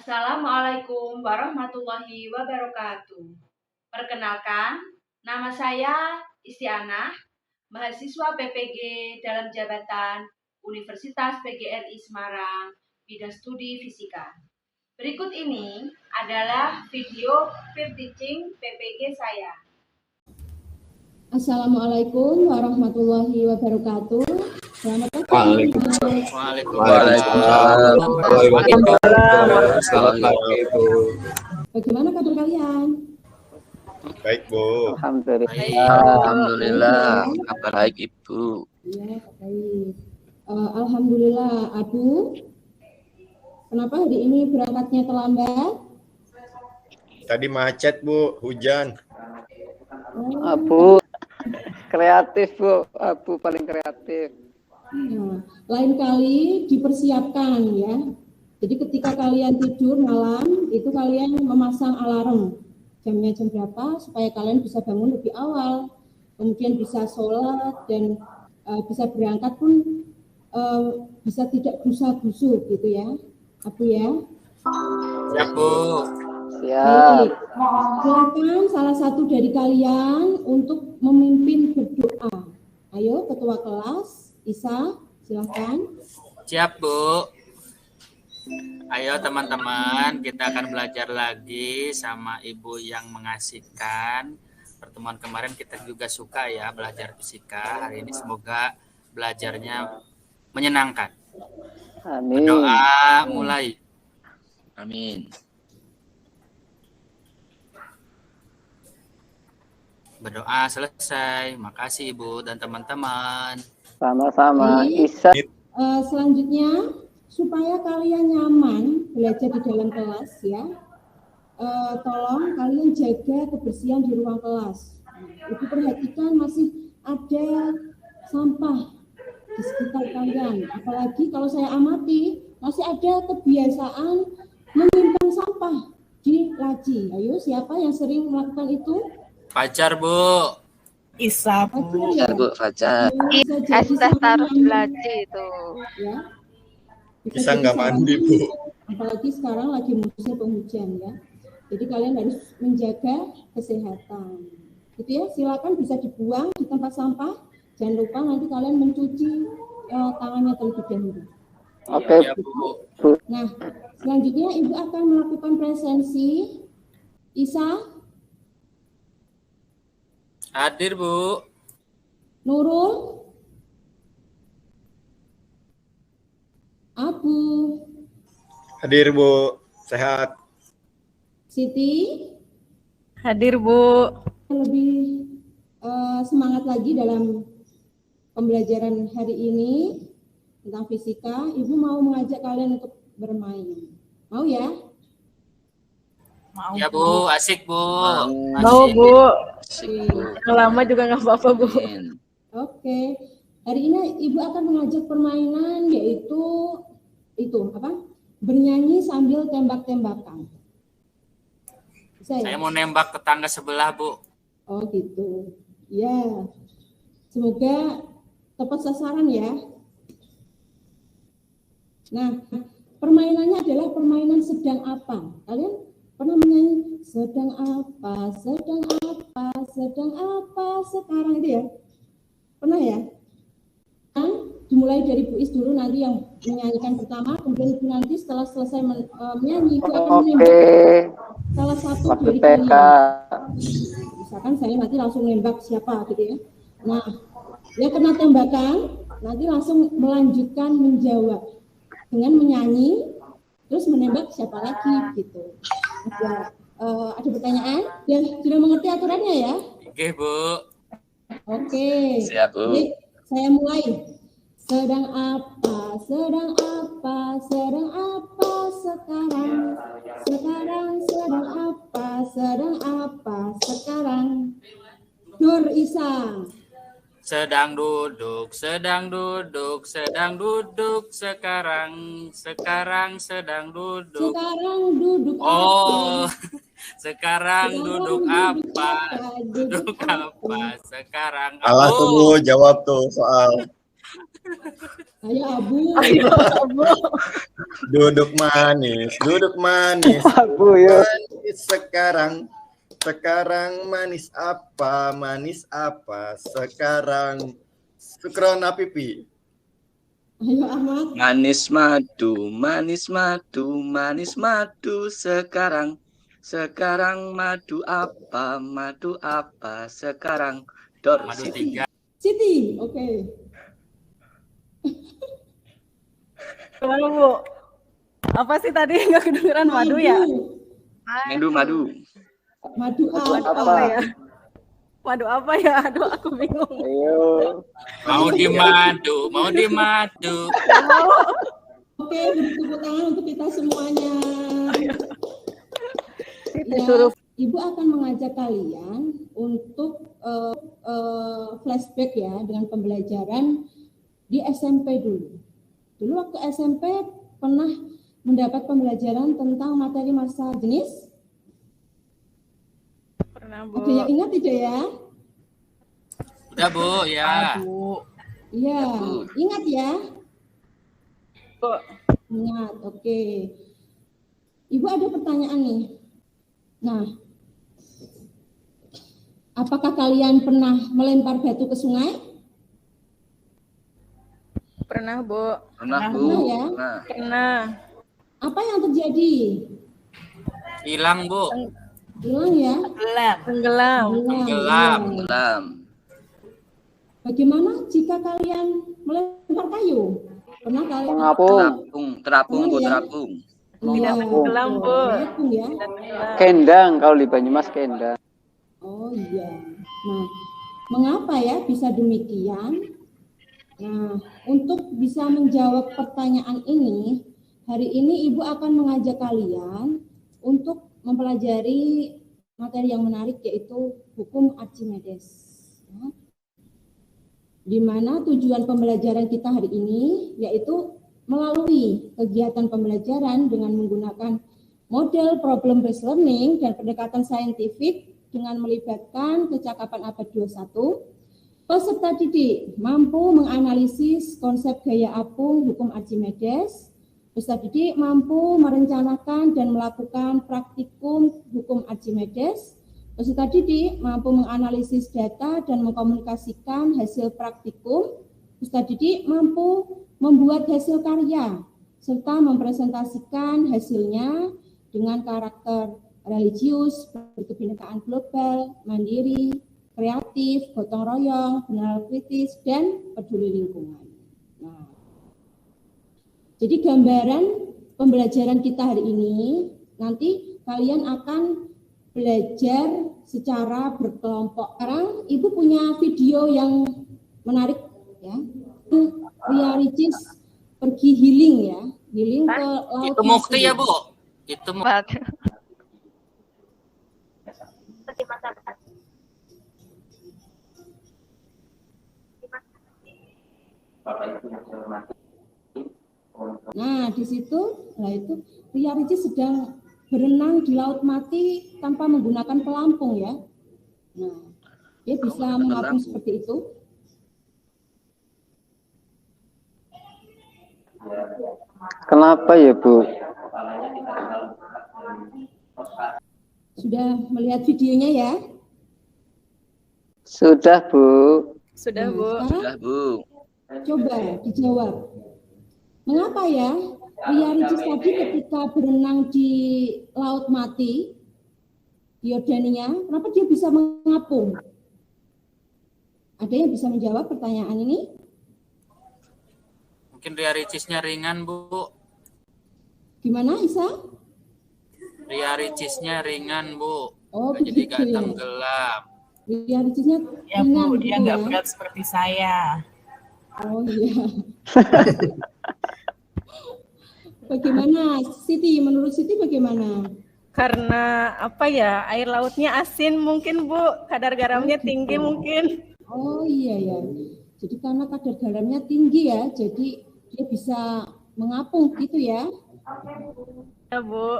Assalamualaikum warahmatullahi wabarakatuh. Perkenalkan, nama saya Istianah, mahasiswa PPG dalam jabatan Universitas PGRI Semarang, bidang studi fisika. Berikut ini adalah video field teaching PPG saya. Assalamualaikum warahmatullahi wabarakatuh. Selamat pagi. Waalaikumsalam. Selamat pagi, Bu. Bagaimana kabar kalian? Baik, Bu. Alhamdulillah. Kabar baik, Ibu. Ya, baik. Alhamdulillah, Abu. Kenapa hari ini berangkatnya terlambat? Tadi macet, Bu. Hujan. Abu kreatif, Bu. Abu paling kreatif. Nah, lain kali dipersiapkan ya. Jadi ketika kalian tidur malam, itu kalian memasang alarm. Jamnya jam berapa supaya kalian bisa bangun lebih awal. Kemudian bisa sholat dan bisa berangkat pun bisa tidak busuk-busuk gitu ya. Abu ya. Siap, Bu. Siap. Silakan salah satu dari kalian untuk memimpin berdoa. Ayo ketua kelas, Isa, silakan. Siap, Bu. Ayo teman-teman, kita akan belajar lagi sama Ibu yang mengasihkan. Pertemuan kemarin kita juga suka ya belajar fisika. Hari ini semoga belajarnya menyenangkan. Amin. Berdoa mulai. Amin. Berdoa selesai. Makasih Ibu dan teman-teman. Sama-sama. Isa. Selanjutnya, supaya kalian nyaman belajar di dalam kelas ya, tolong kalian jaga kebersihan di ruang kelas. Ibu perhatikan masih ada sampah di sekitar kalian. Apalagi kalau saya amati, masih ada kebiasaan menyimpan sampah di laci. Ayo, siapa yang sering melakukan itu? Pacar, Bu. Isa, Bu. Ya, Bu, Fajar. Esther taruh di laci itu. Ya. Bisa nggak mandi, Bu? Apalagi sekarang lagi musim penghujan ya. Jadi kalian harus menjaga kesehatan. Gitu ya, silakan bisa dibuang di tempat sampah. Jangan lupa nanti kalian mencuci tangannya terlebih dahulu. Oke, Ya, Bu. Nah, selanjutnya Ibu akan melakukan presensi. Isa, Hadir, Bu. Nurul, Abu, Hadir, Bu. Sehat. Siti, Hadir, Bu. lebih semangat lagi dalam pembelajaran hari ini tentang fisika. Ibu mau mengajak kalian untuk bermain. Mau ya? Mau. Ya, Bu. Asik, Bu. Mau, Asik. Bu. Asik, Bu. Yang lama juga nggak apa-apa, Bu. Oke. Hari ini Ibu akan mengajak permainan yaitu bernyanyi sambil tembak-tembakan. Bisa ya? Saya mau nembak tetangga sebelah, Bu. Oh gitu. Ya. Semoga tepat sasaran ya. Nah, permainannya adalah permainan sedang apa? Kalian pernah menyanyi sedang apa, sedang apa, sedang apa sekarang itu ya? Pernah ya? Dimulai dari Bu Is dulu nanti yang menyanyikan pertama, kemudian Ibu nanti setelah selesai menyanyi Ibu akan menembak salah satu dari kalian. Misalkan saya nanti langsung nembak siapa gitu ya. Nah, dia kena tembakan, nanti langsung melanjutkan menjawab dengan menyanyi, terus menembak siapa lagi gitu. Ada pertanyaan? Ya, sudah mengerti aturannya ya? Oke, Bu. Oke. Siap, Bu. Jadi, saya mulai. Sedang apa, sedang apa, sedang apa sekarang? Sekarang sedang apa sekarang? Nur Isa. Sedang duduk sekarang. Sekarang sedang duduk. Sekarang duduk Oh, apa? sekarang duduk apa? Duduk apa? Sekarang Alah tuh, Bu. Jawab tuh soal. Ayo Abu. Duduk manis, duduk manis. Abu ya. Manis sekarang. Sekarang manis apa? Manis apa? Sekarang Sukron pipi. Ayo Ahmad. Manis madu, manis madu, manis madu sekarang. Sekarang madu apa sekarang? Dor Madu Siti. 3. Siti, oke. Gimana Bu? Apa sih tadi nggak kedengeran madu ya? Madu. Madu Madu apa? apa ya? Madu apa ya? Aduh aku bingung. Ayo. Mau di madu. Oke, beri tepuk tangan untuk kita semuanya. Ya, Ibu akan mengajak kalian untuk flashback ya dengan pembelajaran di SMP dulu. Dulu waktu SMP pernah mendapat pembelajaran tentang materi massa jenis. Pernah Bu. Ada yang ingat tidak ya? Udah Bu, ya. Bu. Iya, ingat ya? Bu. Ingat, oke. Ibu ada pertanyaan nih. Nah, apakah kalian pernah melempar batu ke sungai? Pernah Bu. Pernah Bu. Pernah ya? Pernah. Apa yang terjadi? Hilang Bu. Hilang ya? Tenggelam. Tenggelam. Tenggelam. Bagaimana jika kalian melempar kayu? Pernah kalian? Terapung Bu, Pernah ya? terapung. Tidak tenggelam Bu. Terapung ya? Tidak tenggelam. Kendang kalau di Banyumas kendang. Oh iya. Nah, mengapa ya bisa demikian? Nah, untuk bisa menjawab pertanyaan ini, hari ini Ibu akan mengajak kalian untuk mempelajari materi yang menarik yaitu hukum Archimedes. Ya. Di mana tujuan pembelajaran kita hari ini yaitu melalui kegiatan pembelajaran dengan menggunakan model problem based learning dan pendekatan saintifik dengan melibatkan kecakapan abad 21, peserta didik mampu menganalisis konsep gaya apung hukum Archimedes. Peserta didik mampu merencanakan dan melakukan praktikum hukum Archimedes. Peserta didik mampu menganalisis data dan mengkomunikasikan hasil praktikum. Peserta didik mampu membuat hasil karya serta mempresentasikan hasilnya dengan karakter religius, berkebinekaan global, mandiri, kreatif, gotong royong, benar kritis, dan peduli lingkungan. Nah, jadi gambaran pembelajaran kita hari ini, nanti kalian akan belajar secara berkelompok. Sekarang Ibu punya video yang menarik ya. Ria Ricis pergi healing ya, healing ke laut. Itu Mukti ya Bu? Itu Mukti. Nah, di situ, itu Ria Ricis sedang berenang di laut mati tanpa menggunakan pelampung ya. Nah, dia bisa mengapung seperti itu. Kenapa ya Bu? Sudah melihat videonya ya? Sudah Bu. Sudah Bu. Sekarang Sudah Bu. coba dijawab. Mengapa ya Ria Ricis tadi ketika berenang di laut mati, di Yordania, kenapa dia bisa mengapung? Ada yang bisa menjawab pertanyaan ini? Mungkin Ria Ricisnya ringan Bu. Gimana Isa? Ria Ricisnya ringan Bu. Oh, Jadi begitu gak ya. tenggelam. Ria Ricisnya Ya ringan Bu, dia gitu nggak ya. berat seperti saya. Oh iya. Bagaimana Siti? Menurut Siti bagaimana? Karena apa ya, air lautnya asin mungkin Bu, kadar garamnya tinggi mungkin. Oh iya ya. Jadi karena kadar garamnya tinggi ya, jadi dia bisa mengapung gitu ya. Ya Bu.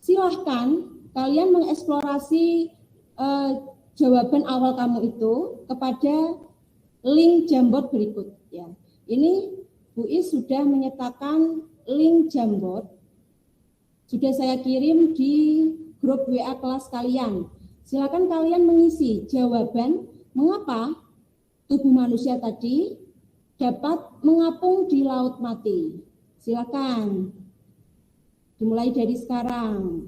Silahkan kalian mengeksplorasi jawaban awal kamu itu kepada link Jamboard berikut. Ini Bu Is sudah menyertakan link Jamboard. Sudah saya kirim di grup WA kelas kalian. Silakan kalian mengisi jawaban mengapa tubuh manusia tadi dapat mengapung di laut mati. Silakan. Dimulai dari sekarang.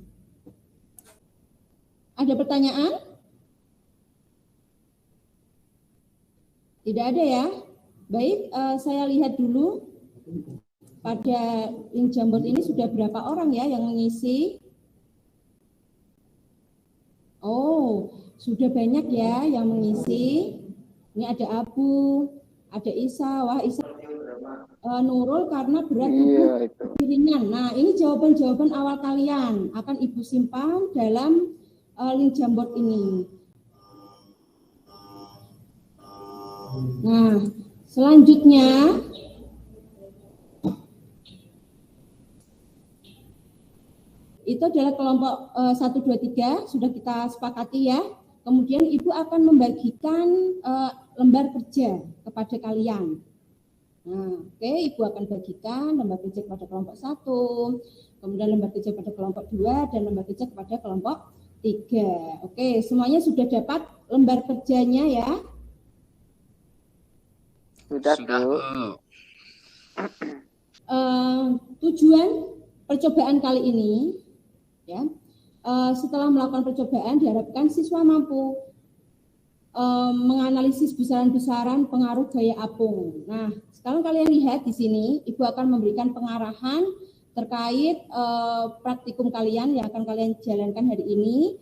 Ada pertanyaan? Tidak ada ya? Baik, saya lihat dulu pada link Jamboard ini sudah berapa orang ya yang mengisi? Oh, sudah banyak ya yang mengisi. Ini ada Abu, ada Isa. Wah, Isa Nurul karena berat tubuh ringan. Nah, ini jawaban-jawaban awal kalian akan Ibu simpan dalam link Jamboard ini. Nah, selanjutnya itu adalah kelompok 1, 2, 3 sudah kita sepakati ya. Kemudian Ibu akan membagikan lembar kerja kepada kalian. Nah, oke, Ibu akan bagikan lembar kerja kepada kelompok 1, kemudian lembar kerja kepada kelompok 2 dan lembar kerja kepada kelompok 3. Oke, semuanya sudah dapat lembar kerjanya ya. Sudah, Bu. Tujuan percobaan kali ini ya, setelah melakukan percobaan diharapkan siswa mampu menganalisis besaran-besaran pengaruh gaya apung. Nah, sekarang kalian lihat di sini, Ibu akan memberikan pengarahan terkait praktikum kalian yang akan kalian jalankan hari ini.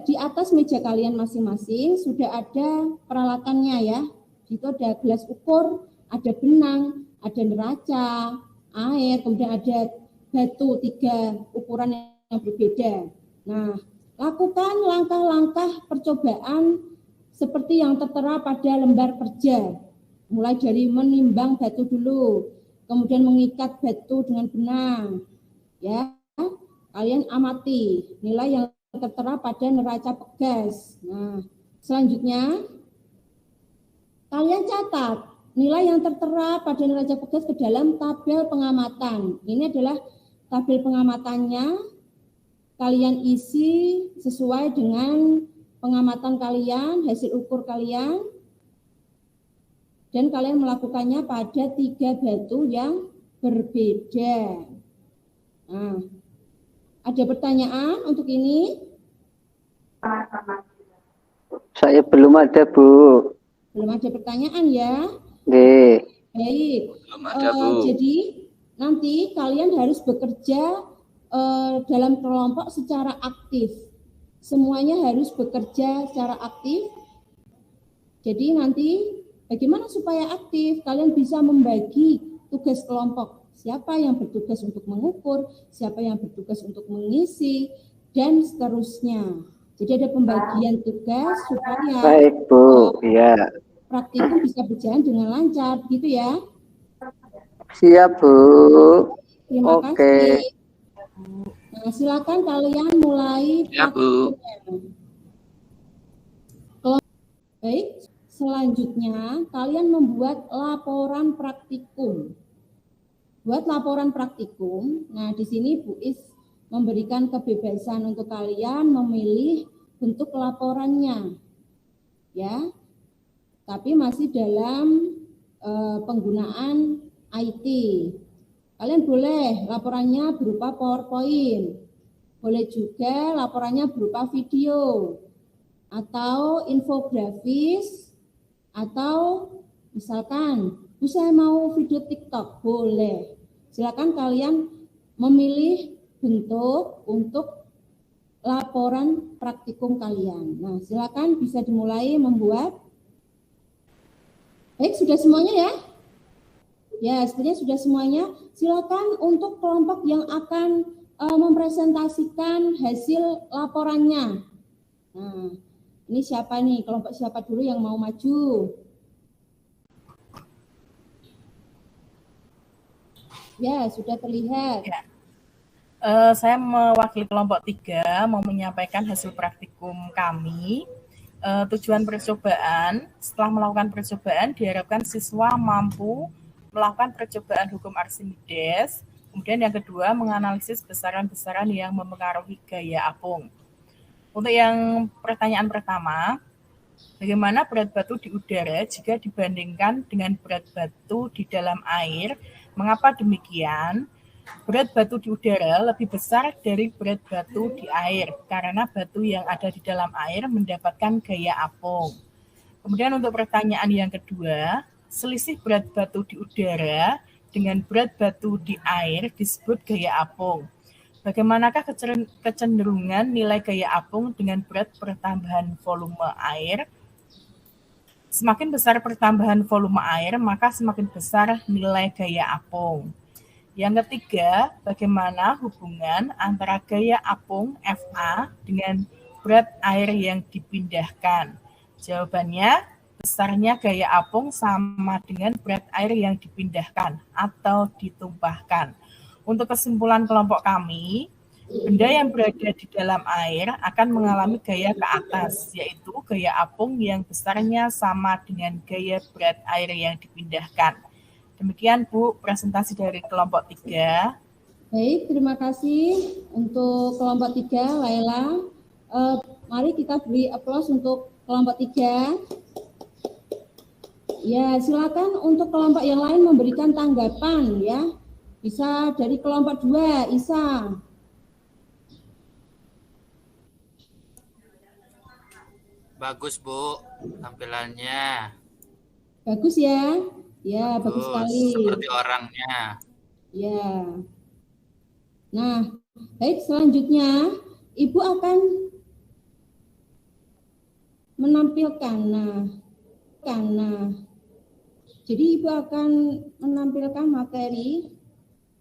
Di atas meja kalian masing-masing sudah ada peralatannya ya. Itu ada gelas ukur, ada benang, ada neraca, air, kemudian ada batu 3 ukuran yang berbeda. Nah, lakukan langkah-langkah percobaan seperti yang tertera pada lembar kerja. Mulai dari menimbang batu dulu, kemudian mengikat batu dengan benang. Ya, kalian amati nilai yang tertera pada neraca pegas. Nah, selanjutnya kalian catat nilai yang tertera pada neraca pegas ke dalam tabel pengamatan. Ini adalah tabel pengamatannya. Kalian isi sesuai dengan pengamatan kalian, hasil ukur kalian. Dan kalian melakukannya pada 3 batu yang berbeda. Nah, ada pertanyaan untuk ini? Saya belum ada, Bu. Belum ada pertanyaan ya? Baik. Belum ada, Bu. Jadi nanti kalian harus bekerja dalam kelompok secara aktif. Semuanya harus bekerja secara aktif. Jadi nanti bagaimana supaya aktif? Kalian bisa membagi tugas kelompok. Siapa yang bertugas untuk mengukur, siapa yang bertugas untuk mengisi, dan seterusnya. Jadi ada pembagian tugas supaya Baik, Bu. Ya. praktikum bisa berjalan dengan lancar, gitu ya. Siap, Bu. Terima Oke. kasih. Nah, silakan kalian mulai. Ya, Bu. Baik, selanjutnya kalian membuat laporan praktikum. Buat laporan praktikum. Nah, di sini Bu Is memberikan kebebasan untuk kalian memilih bentuk laporannya. Ya. Tapi masih dalam penggunaan IT. Kalian boleh laporannya berupa PowerPoint. Boleh juga laporannya berupa video atau infografis atau misalkan saya mau video TikTok, boleh. Silakan kalian memilih bentuk untuk laporan praktikum kalian. Nah, silakan bisa dimulai membuat. Baik, sudah semuanya ya? Ya, sebenarnya sudah semuanya. Silakan untuk kelompok yang akan mempresentasikan hasil laporannya. Nah, ini siapa nih? Kelompok siapa dulu yang mau maju? Ya, sudah terlihat. Ya. Saya mewakili kelompok 3 mau menyampaikan hasil praktikum kami. Tujuan percobaan, setelah melakukan percobaan diharapkan siswa mampu melakukan percobaan hukum Archimedes. Kemudian yang kedua, menganalisis besaran-besaran yang mempengaruhi gaya apung. Untuk yang pertanyaan pertama, bagaimana berat batu di udara jika dibandingkan dengan berat batu di dalam air? Mengapa demikian? Berat batu di udara lebih besar dari berat batu di air karena batu yang ada di dalam air mendapatkan gaya apung. Kemudian untuk pertanyaan yang kedua, selisih berat batu di udara dengan berat batu di air disebut gaya apung. Bagaimanakah kecenderungan nilai gaya apung dengan berat pertambahan volume air? Semakin besar pertambahan volume air, maka semakin besar nilai gaya apung. Yang ketiga, bagaimana hubungan antara gaya apung FA dengan berat air yang dipindahkan? Jawabannya, besarnya gaya apung sama dengan berat air yang dipindahkan atau ditumpahkan. Untuk kesimpulan kelompok kami, benda yang berada di dalam air akan mengalami gaya ke atas, yaitu gaya apung yang besarnya sama dengan gaya berat air yang dipindahkan. Demikian Bu, presentasi dari kelompok 3. Baik, terima kasih untuk kelompok 3, Laila. Mari kita beri aplaus untuk kelompok 3. Ya, silakan untuk kelompok yang lain memberikan tanggapan ya. Bisa dari kelompok 2, Isa. Bagus Bu, tampilannya. Bagus ya. Ya, bagus sekali. Seperti orangnya. Ya. Nah, baik, selanjutnya Ibu akan menampilkan. Jadi Ibu akan menampilkan materi.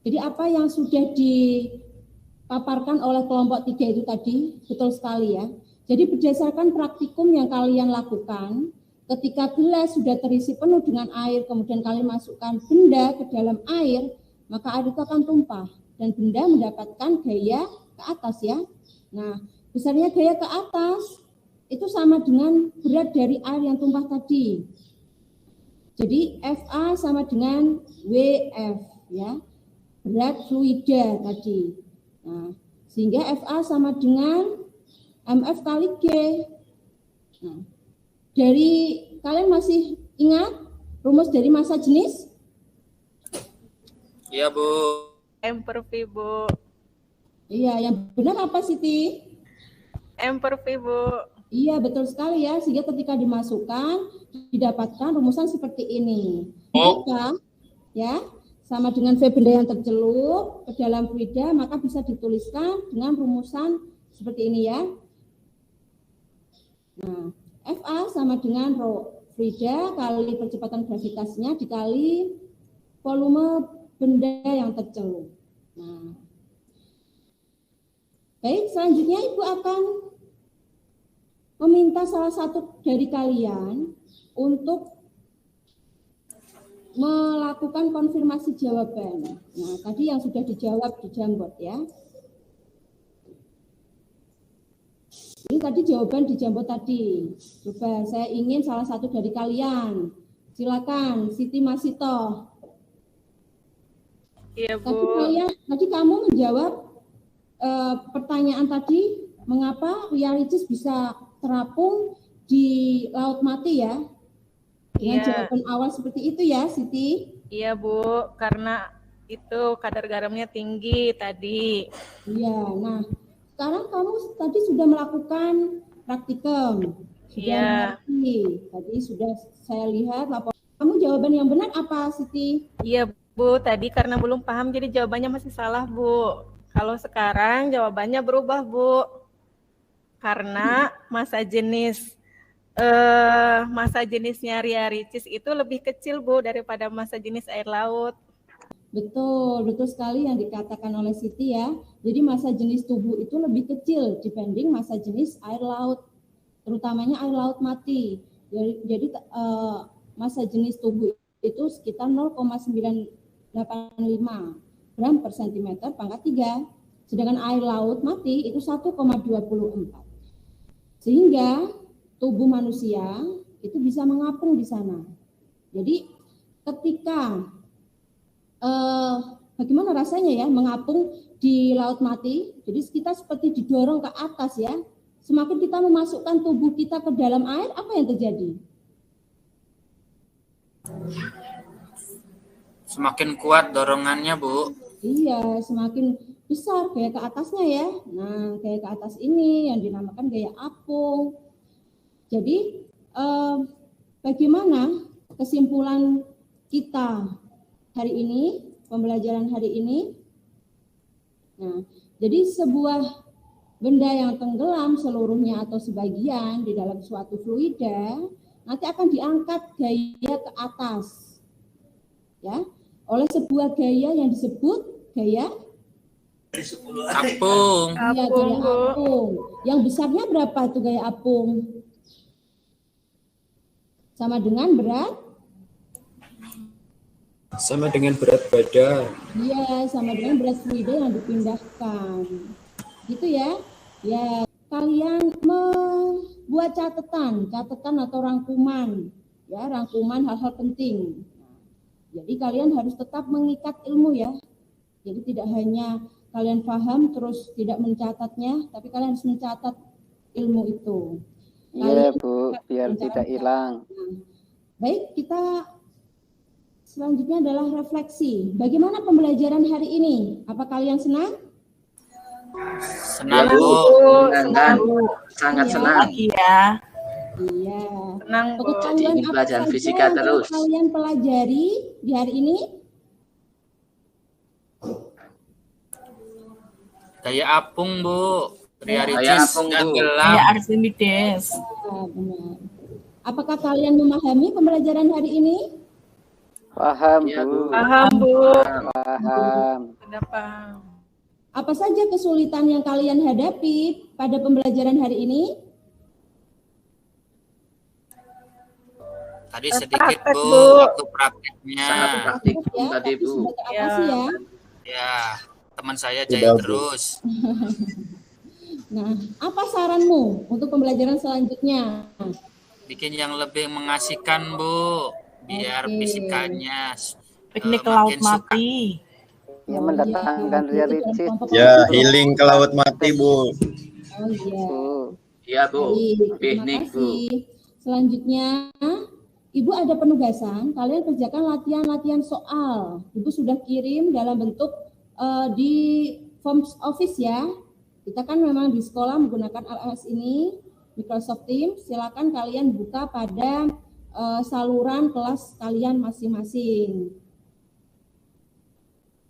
Jadi apa yang sudah dipaparkan oleh kelompok 3 itu tadi, betul sekali ya. Jadi berdasarkan praktikum yang kalian lakukan, ketika gelas sudah terisi penuh dengan air, kemudian kalian masukkan benda ke dalam air, maka air itu akan tumpah dan benda mendapatkan gaya ke atas ya. Nah, besarnya gaya ke atas itu sama dengan berat dari air yang tumpah tadi. Jadi FA sama dengan WF ya, berat fluida tadi. Nah, sehingga FA sama dengan MF kali G. Nah, dari kalian masih ingat rumus dari massa jenis? Iya Bu. M per V Bu. Iya, yang benar apa Siti? M per V Bu. Iya, betul sekali ya. Sehingga ketika dimasukkan, didapatkan rumusan seperti ini. Jika ya sama dengan V benda yang tercelup ke dalam fluida, maka bisa dituliskan dengan rumusan seperti ini ya. Nah, FA sama dengan rho fluida kali percepatan gravitasinya dikali volume benda yang tercelup. Nah, baik, selanjutnya Ibu akan meminta salah satu dari kalian untuk melakukan konfirmasi jawaban. Nah, tadi yang sudah dijawab di Jamboard ya. Ini tadi jawaban di Jamboard tadi. Coba saya ingin salah satu dari kalian. Silakan, Siti Masito. Iya Bu. Tadi kamu menjawab pertanyaan tadi, mengapa Ria Ricis bisa terapung di Laut Mati ya? Dengan jawaban awal seperti itu ya, Siti? Iya Bu, karena itu kadar garamnya tinggi tadi. Iya, nah sekarang kamu tadi sudah melakukan praktikum, sudah mengerti. Tadi sudah saya lihat laporan. Kamu jawaban yang benar apa, Siti? Iya Bu, tadi karena belum paham jadi jawabannya masih salah Bu. Kalau sekarang jawabannya berubah Bu. Karena massa jenisnya Ria Ricis itu lebih kecil Bu daripada massa jenis air laut. Betul sekali yang dikatakan oleh Siti ya. Jadi massa jenis tubuh itu lebih kecil dibanding massa jenis air laut, terutamanya air laut mati. Jadi massa jenis tubuh itu sekitar 0,985 gram per cm pangkat 3. Sedangkan air laut mati itu 1,24. Sehingga tubuh manusia itu bisa mengapung di sana. Jadi ketika bagaimana rasanya ya mengapung di laut mati. Jadi kita seperti didorong ke atas ya. Semakin kita memasukkan tubuh kita ke dalam air, apa yang terjadi? Semakin kuat dorongannya, Bu. Iya, semakin besar gaya ke atasnya ya. Nah, gaya ke atas ini yang dinamakan gaya apung. Jadi, bagaimana kesimpulan kita hari ini, pembelajaran hari ini? Nah, jadi sebuah benda yang tenggelam seluruhnya atau sebagian di dalam suatu fluida nanti akan diangkat gaya ke atas, ya, oleh sebuah gaya yang disebut gaya apung. Iya, gaya apung. Yang besarnya berapa itu gaya apung? Sama dengan berat? Sama dengan berat badan. Iya, sama dengan berat fluida yang dipindahkan. Gitu ya. Ya, kalian membuat catatan atau rangkuman, ya, rangkuman hal-hal penting. Jadi kalian harus tetap mengikat ilmu ya. Jadi tidak hanya kalian paham terus tidak mencatatnya, tapi kalian harus mencatat ilmu itu. Iya, Bu, biar tidak hilang. Baik, kita selanjutnya adalah refleksi. Bagaimana pembelajaran hari ini? Apa kalian senang? Senang, Bu. Senang, Bu. Sangat senang. Iya. Iya. Senang, Bu. Jadi ingin pelajaran fisika terus. Kalian pelajari di hari ini? Gaya apung, Bu. Gaya Ricis apung, dan Bu. gelam. Kayak Archimedes. Benar. Apakah kalian memahami pembelajaran hari ini? Paham, Iya, Bu. Bu. Paham, Bu. Paham. Sudah paham. Apa saja kesulitan yang kalian hadapi pada pembelajaran hari ini? Tadi sedikit, Praktek, Bu, Bu. waktu prakteknya. Sangat praktik, Bu, Ya, tadi, tapi Bu. sebagai apa Ya. sih ya? Ya, teman saya Tidak, jahit Bu. terus. Nah, apa saranmu untuk pembelajaran selanjutnya? Bikin yang lebih mengasihkan, Bu. Biar Oke. fisikanya Piknik ke laut makin suka. mati. Yang mendatangkan itu dalam realitis, kelompok Ya, apa? healing ke laut mati, Bu. Oh iya. Bu. Iya, Bu. Baik, terima Piknik, Bu. kasih. Selanjutnya, Ibu ada penugasan, kalian kerjakan latihan-latihan soal. Ibu sudah kirim dalam bentuk di Forms Office ya. Kita kan memang di sekolah menggunakan LMS ini, Microsoft Teams. Silakan kalian buka pada saluran kelas kalian masing-masing.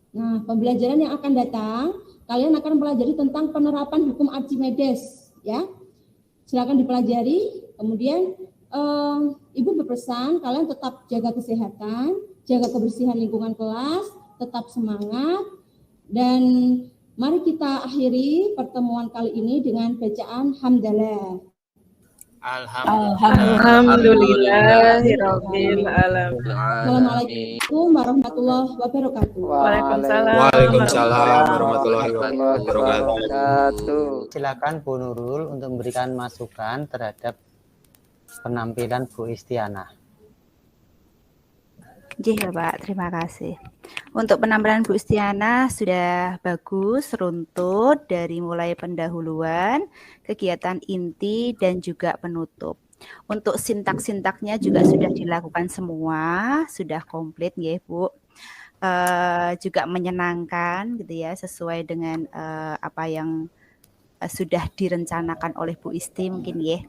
Nah, pembelajaran yang akan datang, kalian akan pelajari tentang penerapan hukum Archimedes, ya. Silakan dipelajari. Kemudian Ibu berpesan kalian tetap jaga kesehatan, jaga kebersihan lingkungan kelas, tetap semangat, dan mari kita akhiri pertemuan kali ini dengan bacaan hamdalah. Alhamdulillahirabbil alamin. Assalamualaikum warahmatullahi wabarakatuh. Waalaikumsalam. Waalaikumsalam warahmatullahi wabarakatuh. Silakan Bu Nurul untuk memberikan masukan terhadap penampilan Bu Istiana. Ya Pak, terima kasih. Untuk penampilan Bu Istiana sudah bagus, runtut dari mulai pendahuluan, kegiatan inti dan juga penutup. Untuk sintak-sintaknya juga sudah dilakukan semua, sudah komplit ya Bu. Juga menyenangkan gitu ya, sesuai dengan apa yang sudah direncanakan oleh Bu Isti mungkin ya.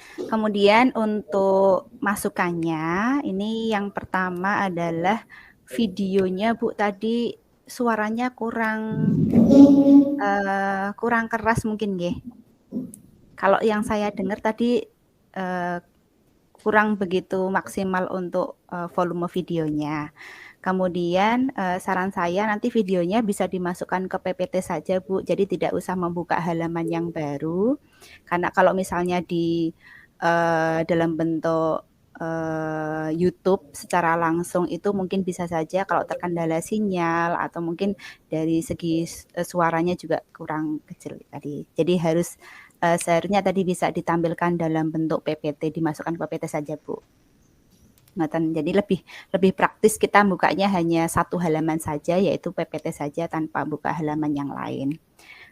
Kemudian untuk masukannya, ini yang pertama adalah videonya Bu tadi suaranya kurang keras mungkin ya. Kalau yang saya dengar tadi kurang begitu maksimal untuk volume videonya. Kemudian saran saya nanti videonya bisa dimasukkan ke PPT saja Bu, jadi tidak usah membuka halaman yang baru. Karena kalau misalnya di dalam bentuk YouTube secara langsung itu mungkin bisa saja kalau terkendala sinyal atau mungkin dari segi suaranya juga kurang kecil tadi. Jadi harus seharusnya tadi bisa ditampilkan dalam bentuk PPT, dimasukkan ke PPT saja Bu. Jadi lebih praktis kita bukanya hanya satu halaman saja, yaitu PPT saja tanpa buka halaman yang lain.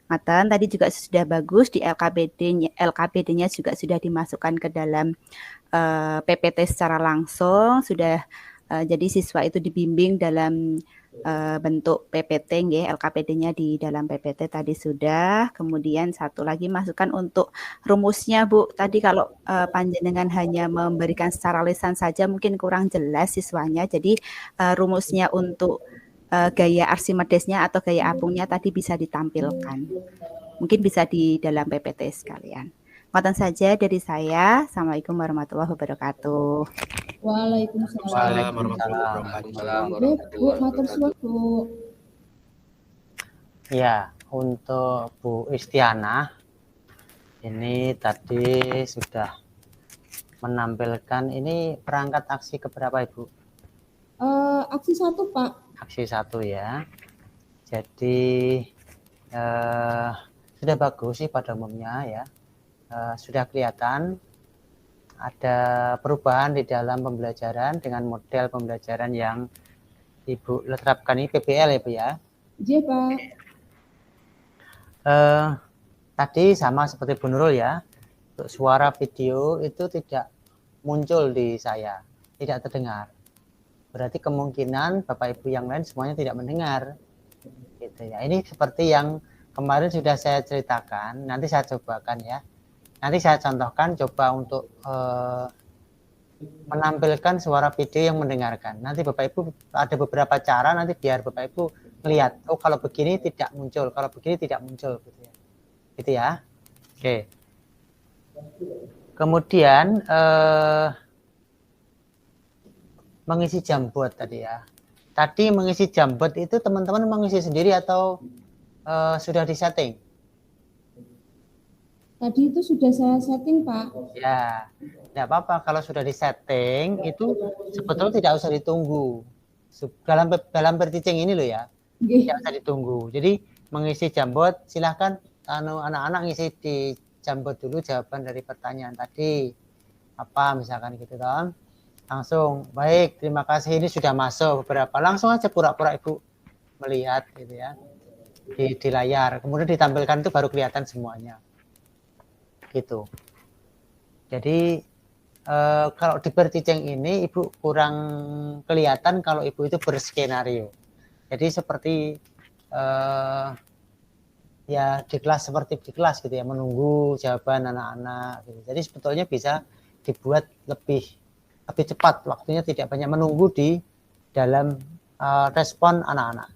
Tadi juga sudah bagus di LKPD-nya juga sudah dimasukkan ke dalam PPT secara langsung, sudah jadi siswa itu dibimbing dalam bentuk PPT, LKPD-nya di dalam PPT tadi sudah. Kemudian satu lagi masukan untuk rumusnya, Bu. Tadi kalau panjenengan hanya memberikan secara lisan saja mungkin kurang jelas siswanya. Jadi rumusnya untuk gaya Archimedesnya atau gaya apungnya tadi bisa ditampilkan. Mungkin bisa di dalam PPT sekalian. Ngoten saja dari saya. Assalamualaikum warahmatullahi wabarakatuh. Waalaikumsalam warahmatullahi wabarakatuh. Bu, matur suwun, Bu. Ya, untuk Bu Istiana ini tadi sudah menampilkan ini perangkat aksi keberapa, Ibu? Aksi 1, Pak. Aksi 1 ya. Jadi sudah bagus sih pada umumnya ya. Sudah kelihatan ada perubahan di dalam pembelajaran dengan model pembelajaran yang Ibu terapkan ini PBL ya, Bu ya. Iya, Pak. Tadi sama seperti Bu Nurul ya. Untuk suara video itu tidak muncul di saya, tidak terdengar. Berarti kemungkinan Bapak Ibu yang lain semuanya tidak mendengar. Gitu ya. Ini seperti yang kemarin sudah saya ceritakan, nanti saya cobakan ya. Nanti saya contohkan coba untuk menampilkan suara video yang mendengarkan. Nanti Bapak Ibu ada beberapa cara nanti biar Bapak Ibu melihat, oh kalau begini tidak muncul, kalau begini tidak muncul gitu ya. Gitu ya. Oke. Kemudian mengisi Jamboard tadi ya. Tadi mengisi Jamboard itu teman-teman mengisi sendiri atau sudah disetting? Tadi itu sudah saya setting, Pak. Ya, tidak apa-apa kalau sudah disetting itu sebetulnya tidak usah ditunggu. Dalam berteaching ini loh ya, tidak usah ditunggu. Jadi mengisi Jamboard silahkan anak-anak ngisi di Jamboard dulu jawaban dari pertanyaan tadi apa misalkan gitu kan. Langsung, baik, terima kasih, ini sudah masuk beberapa. Langsung aja pura-pura Ibu melihat gitu ya di layar. Kemudian ditampilkan itu baru kelihatan semuanya. Gitu. Jadi kalau di berteaching ini Ibu kurang kelihatan kalau Ibu itu berskenario. Jadi seperti ya di kelas seperti di kelas gitu ya, menunggu jawaban anak-anak gitu. Jadi sebetulnya bisa dibuat lebih cepat, waktunya tidak banyak menunggu di dalam respon anak-anak.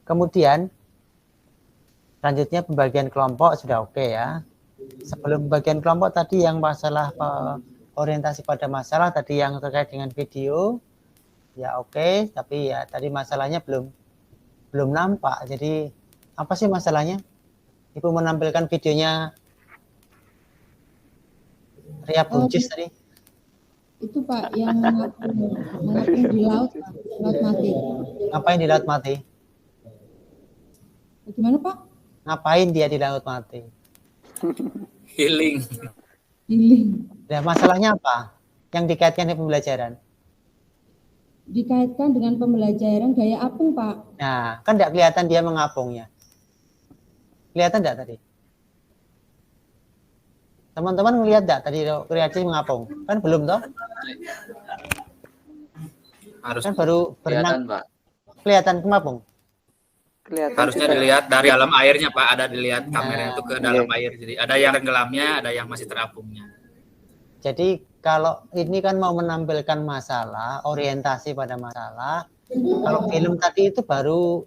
Kemudian selanjutnya pembagian kelompok sudah oke ya. Sebelum pembagian kelompok tadi yang masalah orientasi pada masalah tadi yang terkait dengan video ya oke, tapi ya tadi masalahnya belum nampak. Jadi apa sih masalahnya? Ibu menampilkan videonya Ria Buncis tadi. Itu Pak yang mengapung di laut mati. Ngapain di laut mati? Gimana Pak? Ngapain dia di laut mati? Healing. Nah, masalahnya apa? Yang dikaitkan dengan pembelajaran? Dikaitkan dengan pembelajaran gaya apung Pak. Nah, kan tidak kelihatan dia mengapungnya. Kelihatan tidak tadi? Teman-teman melihat tidak tadi kreatif mengapung? Kan belum toh? Harus kan baru berenang. Pak. Kelihatan mengapung? Kelihatan harusnya juga. dilihat dari dalam airnya Pak, ada dilihat kamera itu ke dalam air. Jadi ada yang tenggelamnya, ada yang masih terapungnya. Jadi kalau ini kan mau menampilkan masalah, orientasi pada masalah. Kalau film tadi itu baru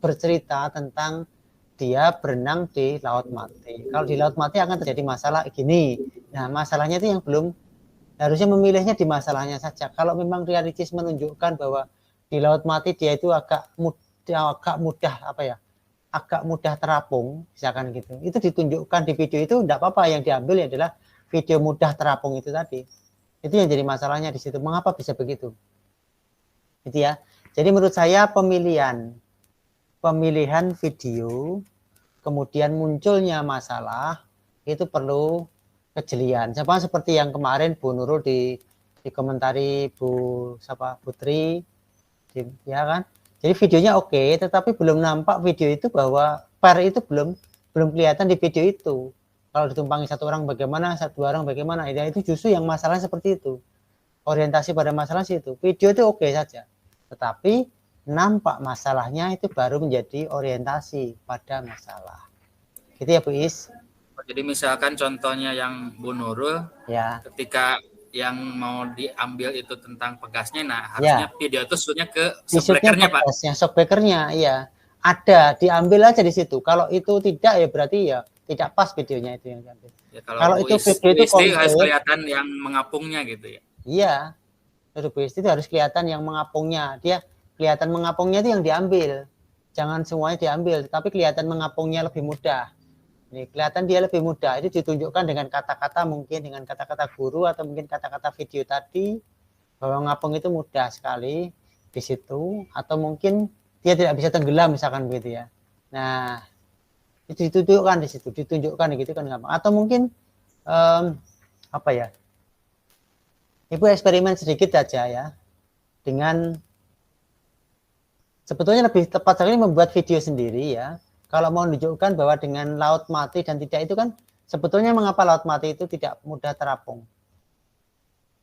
bercerita tentang dia berenang di laut mati. Kalau di laut mati akan terjadi masalah gini. Nah, masalahnya itu yang belum, harusnya memilihnya di masalahnya saja. Kalau memang realistis menunjukkan bahwa di laut mati dia itu agak mudah terapung, misalkan gitu. Itu ditunjukkan di video itu tidak apa-apa, yang diambil adalah video mudah terapung itu tadi. Itu yang jadi masalahnya di situ. Mengapa bisa begitu? Gitu ya. Jadi menurut saya pemilihan video, kemudian munculnya masalah itu perlu kejelian. Seperti yang kemarin Bu Nurul di dikomentari Bu Putri, ya kan? Jadi videonya oke, tetapi belum nampak video itu bahwa pair itu belum kelihatan di video itu. Kalau ditumpangi satu orang bagaimana, dua orang bagaimana, ya itu justru yang masalah seperti itu. Orientasi pada masalah situ. Video itu oke saja, tetapi nampak masalahnya itu baru menjadi orientasi pada masalah. Gitu ya Bu Is. Jadi misalkan contohnya yang Bu Nurul, ya, ketika yang mau diambil itu tentang pegasnya, nah harusnya video itu shootnya ke shockbreakernya Pak. Shockbreakernya, iya. Ada, diambil aja di situ. Kalau itu tidak ya berarti ya tidak pas videonya itu yang diambil. Ya, kalau itu video itu harus kelihatan yang mengapungnya gitu ya. Iya. Terus Bu Isti itu harus kelihatan yang mengapungnya. Dia kelihatan mengapungnya itu yang diambil. Jangan semuanya diambil, tapi kelihatan mengapungnya lebih mudah. Ini kelihatan dia lebih mudah. Itu ditunjukkan dengan kata-kata, mungkin dengan kata-kata guru atau mungkin kata-kata video tadi, bahwa ngapung itu mudah sekali di situ, atau mungkin dia tidak bisa tenggelam misalkan begitu ya. Nah, itu ditunjukkan di situ, ditunjukkan gitu kan gampang. Atau mungkin apa ya? Ibu eksperimen sedikit saja ya, dengan sebetulnya lebih tepat sekali membuat video sendiri ya. Kalau mau menunjukkan bahwa dengan laut mati dan tidak itu kan sebetulnya mengapa laut mati itu tidak mudah terapung?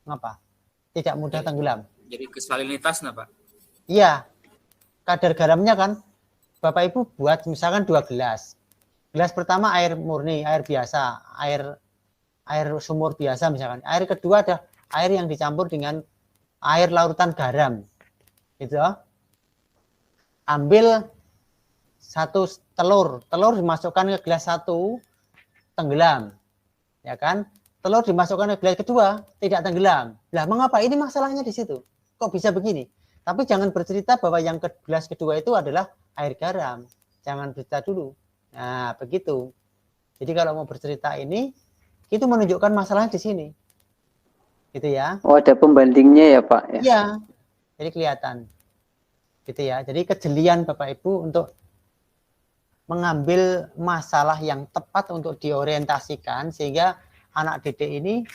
Mengapa? Tidak mudah tenggelam. Jadi kesalinitasnya Pak? Iya. Kadar garamnya kan Bapak Ibu buat misalkan 2 gelas. Gelas pertama air murni, air biasa, air sumur biasa misalkan. Air kedua ada air yang dicampur dengan air larutan garam. Gitu. Ambil 1 telur dimasukkan ke gelas 1, tenggelam, ya kan? Telur dimasukkan ke gelas kedua, tidak tenggelam. Lah mengapa? Ini masalahnya di situ. Kok bisa begini? Tapi jangan bercerita bahwa yang ke gelas kedua itu adalah air garam. Jangan bercerita dulu. Nah begitu. Jadi kalau mau bercerita ini, itu menunjukkan masalahnya di sini, gitu ya. Oh ada pembandingnya ya Pak? Iya. Jadi kelihatan, gitu ya. Jadi kejelian Bapak Ibu untuk mengambil masalah yang tepat untuk diorientasikan sehingga anak didik ini,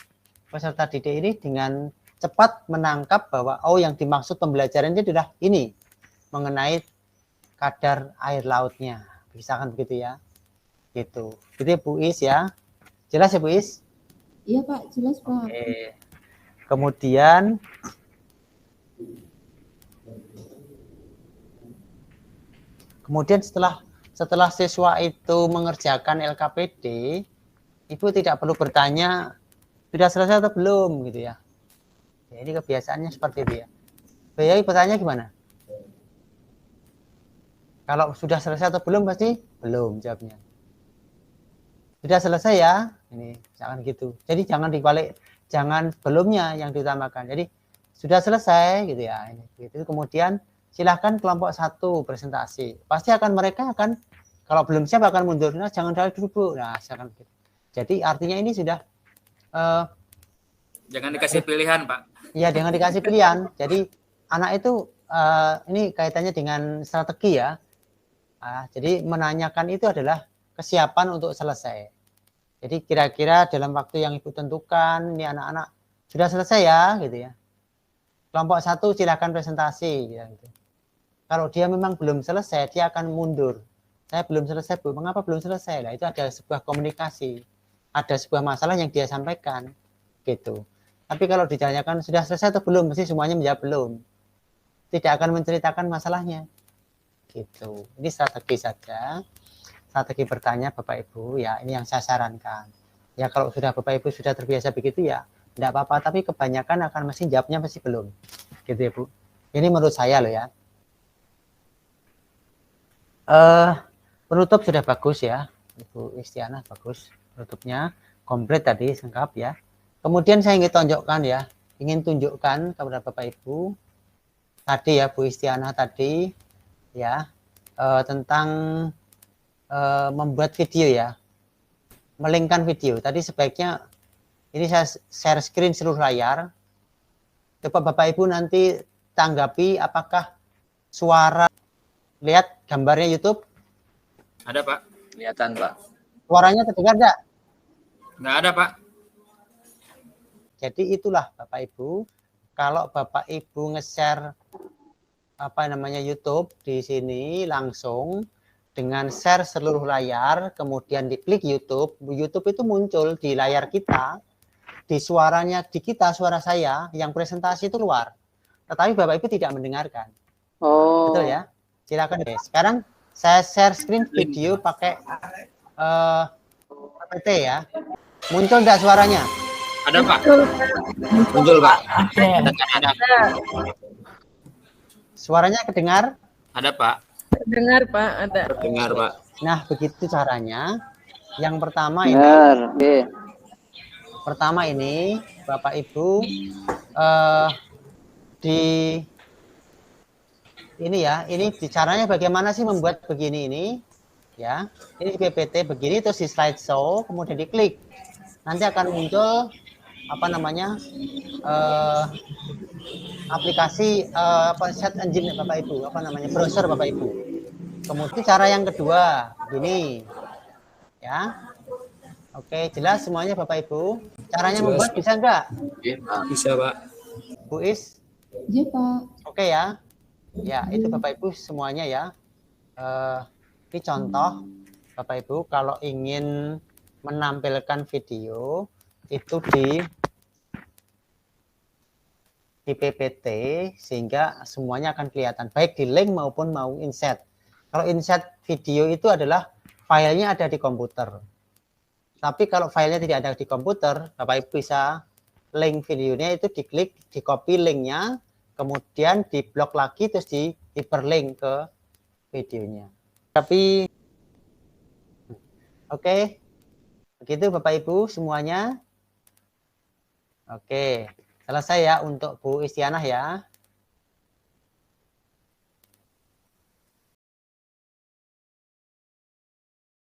peserta didik ini dengan cepat menangkap bahwa oh yang dimaksud pembelajaran itu adalah ini mengenai kadar air lautnya, misalkan begitu ya, gitu. Gitu ya, Bu Is ya, jelas ya Bu Is? Iya Pak, jelas Pak. Oke. Kemudian setelah siswa itu mengerjakan LKPD, Ibu tidak perlu bertanya sudah selesai atau belum gitu ya. Ya ini kebiasaannya seperti itu ya. Bayai bertanya gimana? Kalau sudah selesai atau belum pasti belum jawabnya. Sudah selesai ya, ini jangan gitu. Jadi jangan dibalik, jangan belumnya yang diutamakan. Jadi sudah selesai gitu ya. Ini gitu. Kemudian silahkan kelompok 1 presentasi. Pasti mereka akan kalau belum siap akan mundur. Nah, jangan duduk. Nah, silakan. Jadi artinya ini sudah jangan dikasih pilihan, Pak. Iya, jangan dikasih pilihan. Jadi anak itu ini kaitannya dengan strategi ya. Jadi menanyakan itu adalah kesiapan untuk selesai. Jadi kira-kira dalam waktu yang Ibu tentukan, ini anak-anak sudah selesai ya, gitu ya. Kelompok 1 silakan presentasi, gitu. Kalau dia memang belum selesai, dia akan mundur. Saya belum selesai, Bu. Mengapa belum selesai? Lah, itu ada sebuah komunikasi, ada sebuah masalah yang dia sampaikan, gitu. Tapi kalau ditanyakan sudah selesai atau belum, mesti semuanya menjawab belum. Tidak akan menceritakan masalahnya, gitu. Ini strategi saja. Strategi bertanya Bapak Ibu, ya ini yang saya sarankan. Ya kalau sudah Bapak Ibu sudah terbiasa begitu ya, tidak apa-apa. Tapi kebanyakan akan mesti jawabnya masih belum, gitu ya Bu. Ini menurut saya loh ya. Penutup sudah bagus ya, Ibu Istiana bagus penutupnya, komplit tadi, lengkap ya. Kemudian saya ingin tunjukkan kepada Bapak Ibu tadi ya Bu Istiana tadi ya tentang membuat video ya, melingkan video. Tadi sebaiknya ini saya share screen seluruh layar. Coba Bapak Ibu nanti tanggapi apakah suara, lihat gambarnya YouTube. Ada Pak. Kelihatan Pak. Suaranya terdengar enggak? Enggak ada Pak. Jadi itulah Bapak Ibu kalau Bapak Ibu nge-share YouTube di sini langsung dengan share seluruh layar, kemudian diklik YouTube itu muncul di layar kita, di suaranya di kita, suara saya yang presentasi itu keluar. Tetapi Bapak Ibu tidak mendengarkan. Oh. Betul ya? Silakan deh. Sekarang saya share screen video pakai PPT ya. Muncul nggak suaranya? Ada Pak. Muncul Pak. Ada. Suaranya kedengar? Ada Pak. Dengar Pak, ada. Dengar Pak. Nah, begitu caranya. Yang pertama ini. Pertama ini, Bapak Ibu ini caranya bagaimana sih membuat begini ini? Ya, ini di PPT begini, terus di slideshow, kemudian diklik. Nanti akan muncul aplikasi set engine Bapak Ibu, browser Bapak Ibu. Kemudian cara yang kedua begini ya. Oke, jelas semuanya Bapak Ibu. Caranya membuat bisa enggak? Bisa Pak. Bu Is? Iya Pak. Oke ya. Ya, itu Bapak Ibu semuanya ya. Ini contoh Bapak Ibu kalau ingin menampilkan video itu di PPT sehingga semuanya akan kelihatan baik di link maupun mau insert. Kalau insert video itu adalah filenya ada di komputer. Tapi kalau filenya tidak ada di komputer, Bapak Ibu bisa link videonya itu diklik, di copy linknya, kemudian diblok lagi terus di hyperlink ke videonya. Tapi oke. Begitu Bapak Ibu semuanya. Oke. Selesai ya untuk Bu Istianah ya.